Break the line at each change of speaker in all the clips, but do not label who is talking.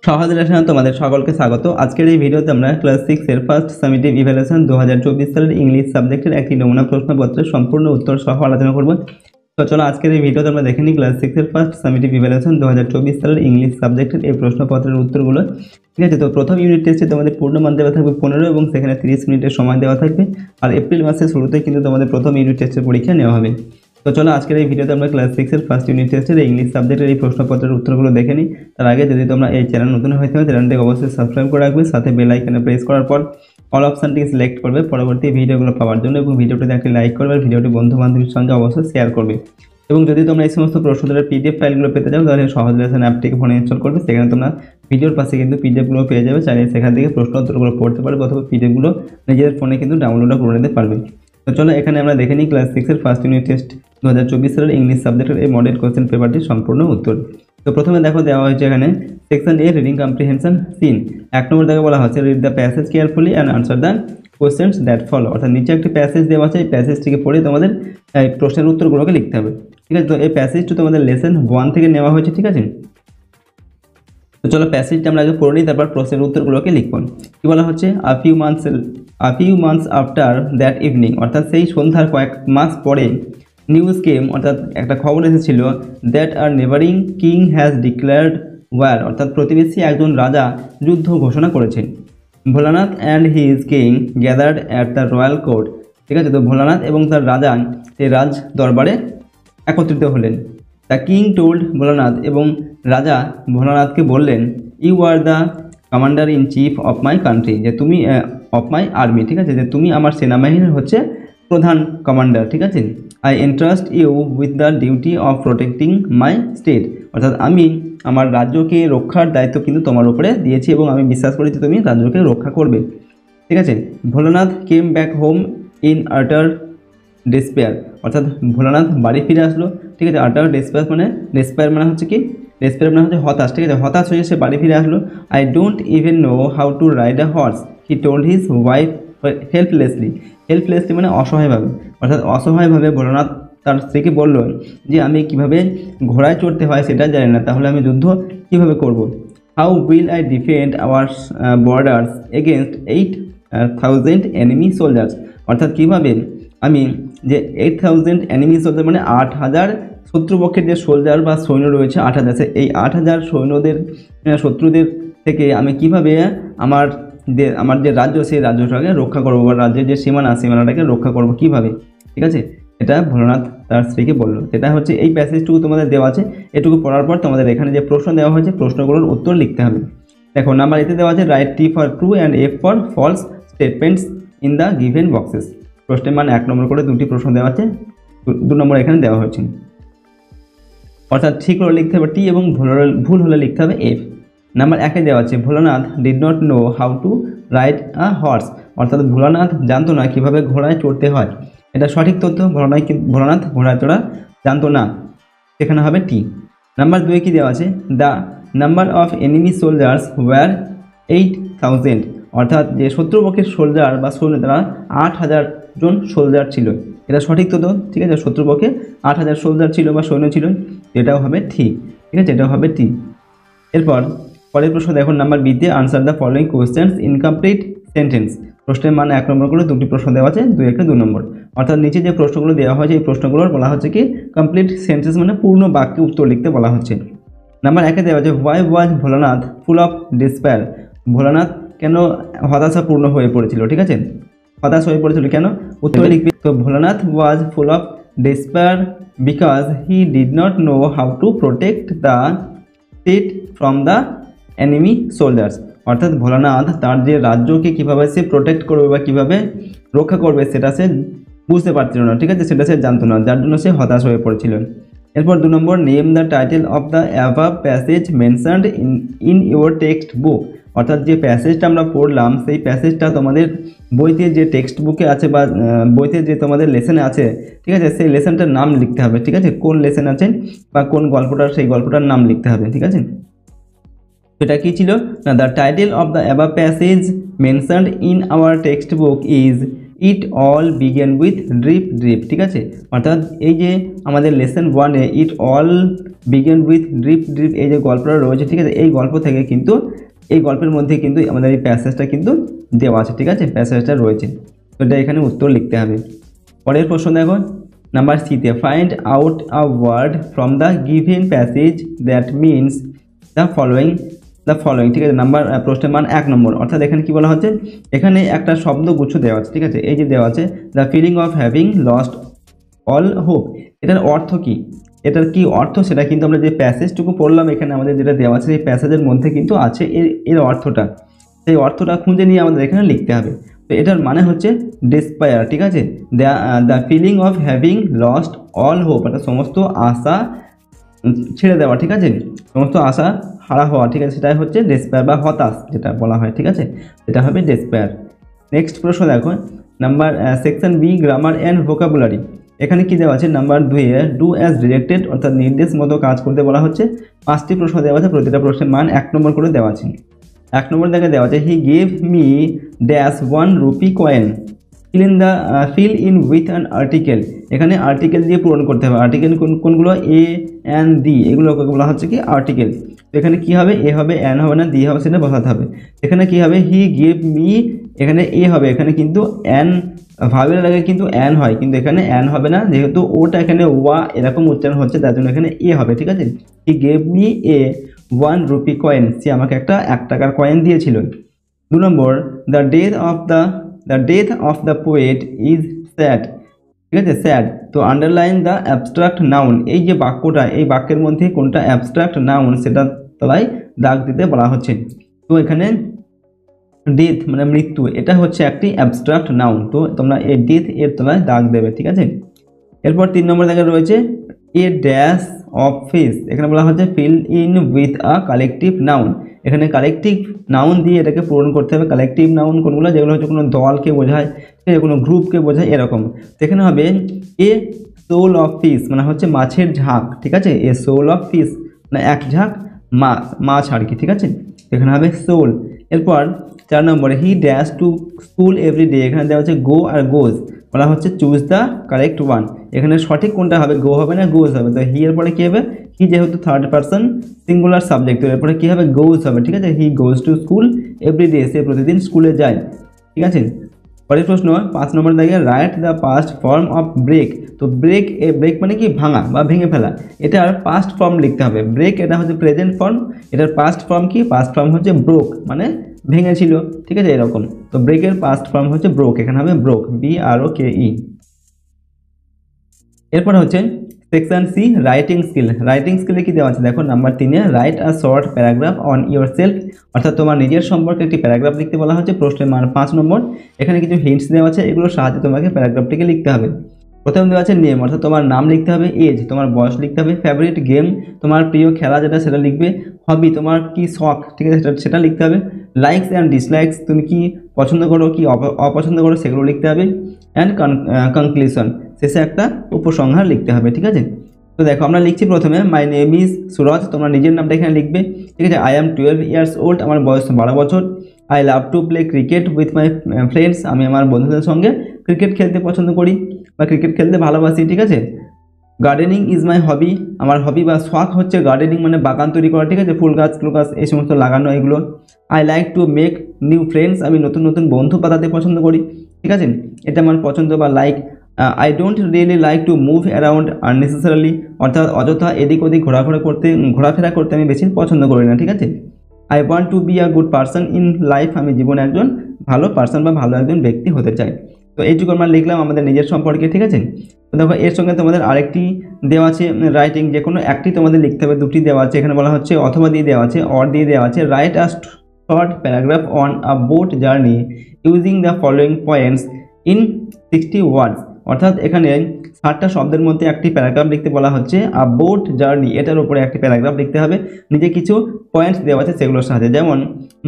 সহজ লেসনে তোমাদের সকলকে স্বাগত। আজকের এই ভিডিওতে আমরা ক্লাস 6 এর ফার্স্ট সামেটিভ ইভ্যালুয়েশন 2024 সালের ইংলিশ সাবজেক্টের একটি নমুনা প্রশ্নপত্রের সম্পূর্ণ উত্তর সহ আলোচনা করব। তো চলো আজকের এই ভিডিওতে আমরা দেখে নিই ক্লাস 6 এর ফার্স্ট সামেটিভ ইভ্যালুয়েশন 2024 সালের ইংলিশ সাবজেক্টের এই প্রশ্নপত্রের উত্তরগুলো। ঠিক আছে, তো প্রথম ইউনিট টেস্টে তোমাদের পূর্ণমান দেওয়া থাকবে 15 এবং সেখানে 30 মিনিটের সময় দেওয়া থাকবে। আর এপ্রিল মাসের শুরুতেই কিন্তু তোমাদের প্রথম ইউনিট টেস্টের পরীক্ষা নেওয়া হবে। তো চলো আজকের এই ভিডিওতে আমরা ক্লাস 6 এর ফার্স্ট ইউনিট টেস্টের ইংলিশ সাবজেক্টের এই প্রশ্নপত্রের উত্তরগুলো দেখে নিই। তার আগে যদি তোমরা এই চ্যানেল নতুন হয়ে থাকো চ্যানেলটিকে অবশ্যই সাবস্ক্রাইব করে রাখবে, সাথে বেল আইকনে প্রেস করার পর অল অপশনটি সিলেক্ট করবে পরবর্তী ভিডিওগুলো পাওয়ার জন্য, এবং ভিডিওটিতে একটি লাইক করবে আর ভিডিওটি বন্ধু বান্ধবীর সঙ্গে অবশ্যই শেয়ার করবে। এবং যদি তোমরা এই সমস্ত প্রশ্নোত্তরের পিডিএফ ফাইলগুলো পেতে চাও তাহলে সহজ লেসন অ্যাপটিকে ফোনে ইনস্টল করবে। সেখানে তোমরা ভিডিওর পাশে কিন্তু পিডিএফগুলো পেয়ে যাবে, চাইলে সেখান থেকে প্রশ্নোত্তরগুলো পড়তে পারবে অথবা পিডিএফগুলো নিজেদের ফোনে কিন্তু ডাউনলোডও করে নিতে পারবে। তো চলো এখানে আমরা দেখে নিই ক্লাস 6 এর ফার্স্ট ইউনিট টেস্ট 2024 সালের ইংলিশ সাবজেক্টের এই মডেল কোশ্চেন পেপারটির সম্পূর্ণ উত্তর। তো প্রথমে দেখো দেওয়া হয়েছে এখানে সেকশন এ রিডিং কম্প্রিহেনশন সিন। 1 নম্বর দেখো বলা হচ্ছে read the passage carefully and answer the questions that follow. অর্থাৎ নিচে একটি প্যাসেজ দেওয়া আছে, এই প্যাসেজটিকে পড়ে তোমাদের এই প্রশ্নের উত্তরগুলোকে লিখতে হবে। ঠিক আছে, তো এই প্যাসেজটি তোমাদের লেসন 1 থেকে নেওয়া হয়েছে। ঠিক আছে, তো চলো প্যাসেজটা আমরা আগে পড়ে নিই, তারপর প্রশ্নের উত্তরগুলোকে লিখব। কি বলা হচ্ছে a few months after that evening, অর্থাৎ সেই সন্ধ্যার কয়েক মাস পরে নিউজ কেম, অর্থাৎ একটা খবর এসেছিল that are neighbouring king has declared war, অর্থাৎ প্রতিবেশী একজন রাজা যুদ্ধ ঘোষণা করেছেন। Bholanath and his king gathered at the royal court. ঠিক আছে, তো ভোলানাথ এবং তার রাজা এই রাজ দরবারে একত্রিত হলেন। দ্য কিং টোল্ড ভোলানাথ, এবং রাজা ভোলানাথকে বললেন you are the commander in chief of my country, যে তুমি অফ মাই আর্মি। ঠিক আছে, যে তুমি আমার সেনাবাহিনীর হচ্ছে প্রধান কমান্ডার। ঠিক আছে, I entrust you with the duty of protecting my state, অর্থাৎ আমি আমার রাজ্যকে রক্ষার দায়িত্ব কিন্তু তোমার উপরে দিয়েছি এবং আমি বিশ্বাস করি যে তুমি রাজ্যকে রক্ষা করবে। ঠিক আছে, Bholanath came back home in আটার ডেসপেয়ার, অর্থাৎ ভোলানাথ বাড়ি ফিরে আসলো। ঠিক আছে, আটার ডেসপেয়ার মানে হচ্ছে কি, ডেসপেয়ার মানে হচ্ছে হতাশ। ঠিক আছে, হতাশ হয়ে সে বাড়ি ফিরে আসলো। I don't even know how to ride a horse he told his wife helplessly মানে অসহায়ভাবে, অর্থাৎ অসহায়ভাবে ভোলানাথ তার স্ত্রীকে বলল যে আমি কিভাবে ঘোড়ায় চড়তে হয় সেটা জানি না, তাহলে আমি যুদ্ধ কিভাবে করব। How will I defend our borders against 8,000 enemy soldiers, অর্থাৎ কীভাবে আমি যে 8,000 এনিমি সোলজার মানে 8,000 শত্রুপক্ষের যে সোলজার বা সৈন্য রয়েছে 8,000, এই 8,000 সৈন্যদের শত্রুদের থেকে আমি কিভাবে আমার যে রাজ্য সেই রাজ্যটাকে রক্ষা করবো, বা রাজ্যের যে সীমানাটাকে রক্ষা করবো কিভাবে। ঠিক আছে, এটা ভোলানাথ তার স্ত্রীকে বললো। যেটা হচ্ছে এই প্যাসেজটুকু তোমাদের দেওয়া আছে, এটুকু পড়ার পর তোমাদের এখানে যে প্রশ্ন দেওয়া হয়েছে প্রশ্নগুলোর উত্তর লিখতে হবে। দেখো নাম্বার এতে দেওয়া আছে write T for true and F for false statements in the given boxes. প্রশ্নের মান 1 নম্বর করে 2টি প্রশ্ন দেওয়া আছে, 2 নম্বর এখানে দেওয়া হয়েছে। অর্থাৎ ঠিক হলে লিখতে হবে টি এবং ভুল হলে লিখতে হবে এফ। নাম্বার 1 দেওয়া আছে Bholanath did not know how to ride a horse, অর্থাৎ ভোলানাথ জানতো না কীভাবে ঘোড়ায় চড়তে হয়। এটা সঠিক তথ্য, ভোলানাথ ঘোড়ায় চড়া জানতো না, সেখানে হবে টি। নাম্বার 2 কি দেওয়া আছে the number of enemy soldiers were 8,000, অর্থাৎ যে শত্রুপক্ষের সোলজার বা সৈন্য তারা 8,000 জন সোলজার ছিল। এটা সঠিক তথ্য। ঠিক আছে, শত্রুপক্ষে 8,000 সোলজার ছিল বা সৈন্য ছিল, এটাও হবে ঠিক। ঠিক আছে, এটাও হবে টি। এরপর পরের প্রশ্ন দেখো নাম্বার বিতে answer the following questions incomplete sentence. প্রশ্নের মান 1 নম্বর করে 2টি প্রশ্ন দেওয়া আছে, 2 নম্বর। অর্থাৎ নিচে যে প্রশ্নগুলো দেওয়া হয়েছে এই প্রশ্নগুলোর বলা হচ্ছে কি কমপ্লিট সেন্টেন্স মানে পূর্ণ বাক্যে উত্তর লিখতে বলা হচ্ছে। নাম্বার 1 দেওয়া আছে why was Bholanath full of despair, Bholanath কেন হতাশাপূর্ণ হয়ে পড়েছিল। ঠিক আছে, হতাশ হয়ে পড়েছিল কেন, উত্তরে লিখবে। তো Bholanath was full of despair because he did not know how to protect the state from the enemy soldiers, অর্থাৎ ভোলানাথ তার যে রাজ্যকে কীভাবে সে প্রোটেক্ট করবে বা কীভাবে রক্ষা করবে সেটা সে বুঝতে পারছিল না। ঠিক আছে, সেটা সে জানতো না, যার জন্য সে হতাশ হয়ে পড়েছিল। এরপর 2 নম্বর name the title of the above passage mentioned in your textbook, অর্থাৎ যে প্যাসেজটা আমরা পড়লাম সেই প্যাসেজটা তোমাদের বইতে যে টেক্সট বুকে আছে বা বইতে যে তোমাদের লেসনে আছে। ঠিক আছে, সেই লেসনটার নাম লিখতে হবে। ঠিক আছে, কোন লেসন আছে বা কোন গল্পটার সেই গল্পটার নাম লিখতে হবে। ঠিক আছে, এটা কি ছিল না the title of the above passage mentioned in our textbook is it all began with drip drip, ঠিক আছে। অর্থাৎ এই যে আমাদের লেসন 1-এ it all began with drip drip এই যে গল্পটা রয়েছে, ঠিক আছে, এই গল্প থেকে কিন্তু এই গল্পের মধ্যে কিন্তু আমাদের এই প্যাসেজটা কিন্তু দেওয়া আছে, ঠিক আছে, প্যাসেজটা রয়েছে। তো এটা এখানে উত্তর লিখতে হবে। পরের প্রশ্ন দেখো নাম্বার সিতে, find out a word from the given passage that means the following, ঠিক আছে। প্রশ্নের মান 1 নম্বর। অর্থাৎ এখানে কি বলা হচ্ছে, এখানে একটা শব্দগুচ্ছ দেওয়া আছে, ঠিক আছে, এই যে দেওয়া আছে the feeling of having lost all hope, এটার অর্থ কি, এটার কি অর্থ সেটা কিন্তু আমরা যে প্যাসেজটুকু পড়লাম এখানে আমাদের যেটা দেওয়া আছে সেই প্যাসেজের মধ্যে কিন্তু আছে এর অর্থটা, সেই অর্থটা খুঁজে নিয়ে আমাদের এখানে লিখতে হবে। তো এটার মানে হচ্ছে ডেসপায়ার, ঠিক আছে, the feeling of having lost all hope, অর্থাৎ সমস্ত আশা ছেড়ে দেওয়া, ঠিক আছে, সমস্ত আশা হারা হওয়া, ঠিক আছে, সেটাই হচ্ছে ডেসপায়ার বা হতাশ যেটা বলা হয়, ঠিক আছে, এটা হবে ডেসপায়ার। নেক্সট প্রশ্ন দেখো number section B, grammar and vocabulary. এখানে কি দেওয়া আছে, নাম্বার 2-এ ডু অ্যাজ ডিরেক্টেড, অর্থাৎ নির্দেশ মতো কাজ করতে বলা হচ্ছে। 5টি প্রশ্ন দেওয়া আছে, প্রতিটা প্রশ্নের মান 1 নম্বর করে দেওয়া আছে। 1 নম্বর দেখে দেওয়া আছে he gave me dash 1 rupee coin, fill in with an article. এখানে আর্টিকেল দিয়ে পূরণ করতে হবে। আর্টিকেল কোনগুলো, এ অ্যান্ড দি, এগুলোকে বলা হচ্ছে কি আর্টিকেল। তো এখানে কি হবে, এ হবে, অ্যান হবে না, দি হবে, সেটা বসাতে হবে। এখানে কি হবে, হি গেভ মি, এখানে এ হবে, এখানে কিন্তু অ্যান ভাবের আগে কিন্তু অ্যান হয়, কিন্তু এখানে অ্যান হবে না, যেহেতু ওটা এখানে ওয়া এরকম উচ্চারণ হচ্ছে তার জন্য এখানে এ হবে, ঠিক আছে। He gave me a 1 rupee coin, সে আমাকে একটা 1 টাকার কয়েন দিয়েছিল। 2 নম্বর, the death of the poet is sad, ঠিক আছে, স্যাড। তো আন্ডারলাইন দ্য অ্যাবস্ট্রাক্ট নাউন, এই যে বাক্যটা, এই বাক্যের মধ্যে কোনটা অ্যাবস্ট্রাক্ট নাউন সেটা তলায় দাগ দিতে বলা হচ্ছে। তো এখানে ডেথ মানে মৃত্যু, এটা হচ্ছে একটি অ্যাবস্ট্রাক্ট নাউন, তো তোমরা এই ডেথ এর তলায় দাগ দেবে, ঠিক আছে। এরপর 3 নম্বর দেখা রয়েছে এ ড্যাশ অফ ফিস, এখানে বলা হচ্ছে fill in with a collective noun. এখানে কালেকটিভ নাউন দিয়ে এটাকে পূরণ করতে হবে। কালেকটিভ নাউন কোনগুলো, যেগুলো হচ্ছে কোনো দলকে বোঝায়, ঠিক আছে, কোনো গ্রুপকে বোঝায় এরকম। সেখানে হবে এ সোল অফ ফিস, মানে হচ্ছে মাছের ঝাঁক, ঠিক আছে, এ সোল অফ ফিস মানে এক ঝাঁক মাছ আর কি, ঠিক আছে, এখানে হবে সোল। এরপর 4 নম্বরে he dash two school every day, এখানে দেওয়া হচ্ছে গো আর গোজ, বলা হচ্ছে চুজ দ্য কারেক্ট ওয়ান। এখানে সঠিক কোনটা হবে, গো হবে না গোজ হবে। তো হি এর পরে কী হবে, হি যেহেতু 3rd পারসন সিঙ্গুলার সাবজেক্ট, তো এরপরে কী হবে, গোজ হবে, ঠিক আছে, he goes to school every day, সে প্রতিদিন স্কুলে যায়, ঠিক আছে। পরের প্রশ্ন 5 নম্বর দাগে write the past form of break. তো ব্রেক মানে কি ভাঙা বা ভেঙে ফেলা, এটার পাস্ট ফর্ম লিখতে হবে। ব্রেক এটা হচ্ছে প্রেজেন্ট ফর্ম, এটার পাস্ট ফর্ম কি, পাস্ট ফর্ম হচ্ছে ব্রোক, মানে ভেঙেছিল, ঠিক আছে, এরকম। তো ব্রেকের পাস্ট ফর্ম হচ্ছে ব্রোক, এখানে হবে ব্রোক, BROKE। এরপর হচ্ছে section C, writing skill. Writing স্কিলে কি দেওয়া আছে দেখো, নাম্বার 3-এ write a short paragraph on yourself, অর্থাৎ তোমার নিজের সম্পর্কে একটি প্যারাগ্রাফ লিখতে বলা হচ্ছে। প্রশ্নের মান 5 নম্বর। এখানে কিছু হিন্টস দেওয়া আছে, এগুলোর সাহায্যে তোমাকে প্যারাগ্রাফটিকে লিখতে হবে। প্রথম দেওয়া আছে নেম, অর্থাৎ তোমার নাম লিখতে হবে। এজ, তোমার বয়স লিখতে হবে। ফেভারিট গেম, তোমার প্রিয় খেলা যেটা সেটা লিখবে। হবি, তোমার কি শখ, ঠিক আছে, সেটা লিখতে হবে। লাইকস অ্যান্ড ডিসলাইকস, তুমি কি পছন্দ করো কি অপছন্দ করো সেগুলো লিখতে হবে। অ্যান্ড কনক্লুশন, শেষে একটা উপসংহার লিখতে হবে, ঠিক আছে। তো দেখো আমরা লিখছি প্রথমে মাই নেম ইজ সুরজ, তোমরা নিজের নামটা এখানে লিখবে, ঠিক আছে। আই এম 12 ইয়ার্স ওল্ড, আমার বয়স 12 বছর। I love to play cricket with my friends, আমি আমার বন্ধুদের সঙ্গে ক্রিকেট খেলতে পছন্দ করি বা ক্রিকেট খেলতে ভালোবাসি, ঠিক আছে। গার্ডেনিং ইজ মাই হবি, আমার হবি বা শখ হচ্ছে গার্ডেনিং, মানে বাগান তৈরি করা, ঠিক আছে, ফুল গাছ এই সমস্ত লাগানো এগুলো। I like to make new friends, আমি নতুন নতুন বন্ধু পাতাতে পছন্দ করি, ঠিক আছে, এটা আমার পছন্দ বা like. I don't really like to move around unnecessarily, অর্থাৎ অযথা এদিক ওদিক ঘোরাফেরা করতে আমি বেশি পছন্দ করি না, ঠিক আছে। I want to be a good person in life, আমি জীবনে একজন ভালো পার্সন বা ভালো একজন ব্যক্তি হতে চাই। তো এইটুকু আমরা লিখলাম আমাদের নিজের সম্পর্কে, ঠিক আছে। তো দেখো এর সঙ্গে তোমাদের আরেকটি দেওয়া আছে রাইটিং, যে কোনো একটি তোমাদের লিখতে হবে। 2টি দেওয়া আছে, এখানে বলা হচ্ছে অথবা দিয়ে দেওয়া আছে, অর দিয়ে দেওয়া আছে। Right a short paragraph on a boat journey using the following points in 60 ওয়ার্ডস, অর্থাৎ এখানে 60টা শব্দের মধ্যে একটি প্যারাগ্রাফ লিখতে বলা হচ্ছে। আ বোট জার্নি, এটার উপরে একটি প্যারাগ্রাফ লিখতে হবে। নিজে কিছু পয়েন্টস দেওয়া আছে সেগুলোর সাথে, যেমন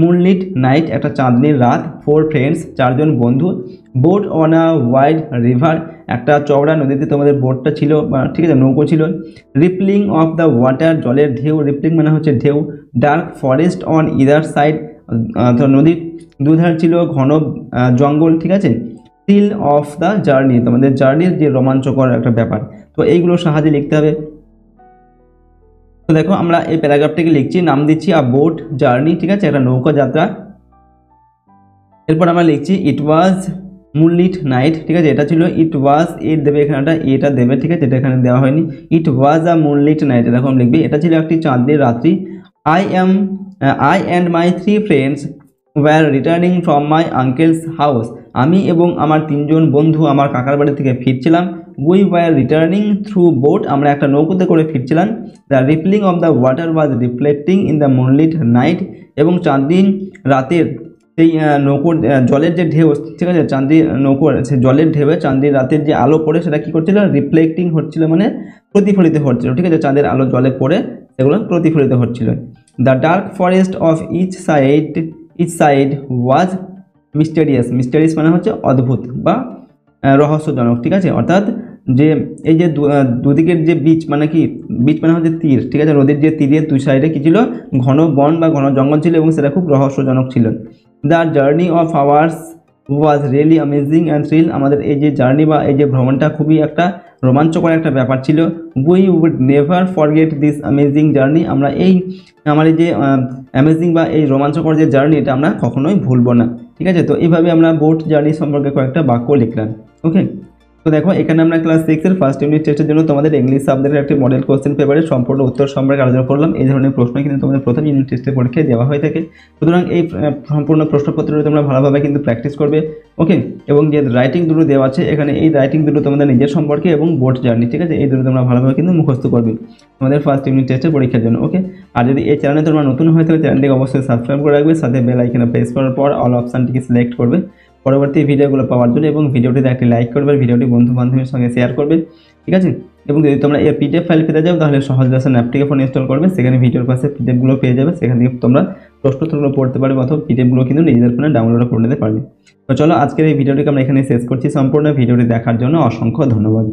মুনলিট নাইট, একটা চাঁদনির রাত। 4 ফ্রেন্ডস, 4 জন বন্ধু। Boat on a wide river, একটা চওড়া নদীতে তোমাদের বোটটা ছিল, ঠিক আছে, নৌকো ছিল। রিপলিং অফ দ্য ওয়াটার, জলের ঢেউ, রিপলিং মানে হচ্ছে ঢেউ। Dark forest on either side, নদীর দুধার ছিল ঘন জঙ্গল, ঠিক আছে। থ্রিল অফ দ্য জার্নি, তোমাদের জার্নির যে রোমাঞ্চকর একটা ব্যাপার, তো এইগুলোর সাহায্যে লিখতে হবে। তো দেখো আমরা এই প্যারাগ্রাফটিকে লিখছি, নাম দিচ্ছি আ বোট জার্নি, ঠিক আছে, একটা নৌকা যাত্রা। এরপর আমরা লিখছি ইট ওয়াজ মুনলিট নাইট, ঠিক আছে, এটা ছিল ইট ওয়াজ, এর দেবে এখানে একটা এটা দেবে, ঠিক আছে, এটা এখানে দেওয়া হয়নি। ইট ওয়াজ আ মুনলিট নাইট এরকম লিখবি, এটা ছিল একটি চাঁদের রাত্রি। I and my 3 friends were returning from my uncle's house, আমি এবং আমার 3জন বন্ধু আমার কাকার বাড়ি থেকে ফিরছিলাম। We were returning through boat, আমরা একটা নৌকোতে করে ফিরছিলাম। The rippling of the water was reflecting in the moonlit night, এবং চাঁদনি রাতের সেই নৌকোর জলের যে ঢেউ, ঠিক আছে, চাঁদি নৌকোর সে জলের ঢেউয়ে চাঁদের রাতের যে আলো পড়ে সেটা কী করছিল, রিফ্লেক্টিং হচ্ছিল, মানে প্রতিফলিত হচ্ছিল, ঠিক আছে, চাঁদের আলো জলে পড়ে সেগুলো প্রতিফলিত হচ্ছিল। The dark forest of each side was mysterious মানে হচ্ছে অদ্ভুত বা রহস্যজনক, ঠিক আছে, অর্থাৎ যে এই যে দুদিকের যে বিচ মানে কি, বিচ মানে হচ্ছে তীর, ঠিক আছে, নদীর যে তীরের দুই সাইডে কী ছিল, ঘন বন বা ঘন জঙ্গল ছিল এবং সেটা খুব রহস্যজনক ছিল। The journey of hours was really amazing and thrill, আমাদের এই যে জার্নি বা এই যে ভ্রমণটা খুবই একটা রোমাঞ্চকর একটা ব্যাপার ছিল। We would never forget this amazing journey, আমরা এই আমার এই যে অ্যামেজিং বা এই রোমাঞ্চকর যে জার্নি এটা আমরা কখনোই ভুলবো না, ঠিক আছে। তো এইভাবে আমরা বোট জার্নি সম্পর্কে কয়েকটা বাক্য লিখলাম। ওকে, তো দেখো এখানে আমরা ক্লাস 6-এর ফার্স্ট ইউনিট টেস্টের জন্য তোমাদের ইংলিশ সাবজেক্টের একটি মডেল কোশ্চেন পেপারের সম্পূর্ণ উত্তর সম্পর্কে আলোচনা করলাম। এই ধরনের প্রশ্ন কিন্তু তোমাদের প্রথম ইউনিট টেস্টের পরীক্ষায় দেওয়া হয়ে থাকে, সুতরাং এই সম্পূর্ণ প্রশ্নপত্রটি তোমরা ভালোভাবে কিন্তু প্র্যাকটিস করবে। ওকে, এবং যে রাইটিং দুটো দেওয়া আছে এখানে, এই রাইটিং দুটো তোমাদের নিজের সম্পর্কে এবং বোট জার্নি, ঠিক আছে, এই দুটো তোমরা ভালোভাবে কিন্তু মুখস্থ করবে তোমাদের ফার্স্ট ইউনিট টেস্টের পরীক্ষার জন্য। ওকে, আর যদি এই চ্যানেলে তোমরা নতুন হয়ে থাকে চ্যানেলটিকে অবশ্যই সাবস্ক্রাইব করে রাখবে, সাথে বেল আইকনে প্রেস করার পর অল অপশানটিকে সিলেক্ট করবে পরবর্তী ভিডিওগুলো পাওয়ার জন্য, এবং ভিডিওটিতে একটি লাইক করবে, ভিডিওটি বন্ধু বান্ধবের সঙ্গে শেয়ার করবে, ঠিক আছে। এবং যদি তোমরা এর পিডিএফ ফাইল পেতে যাও তাহলে সহজ লেসন অ্যাপটিকে ফোন ইনস্টল করবে, সেখানে ভিডিওর পাশে পিডিএফগুলো পেয়ে যাবে, সেখান থেকে তোমরা প্রশ্নোত্তরগুলো পড়তে পারবে অথবা পিডিএফগুলো কিন্তু নিজেদের ফোনে ডাউনলোড করে নিতে পারবে। তো চলো আজকের এই ভিডিওটিকে আমরা এখানে শেষ করছি। সম্পূর্ণ ভিডিওটি দেখার জন্য অসংখ্য ধন্যবাদ।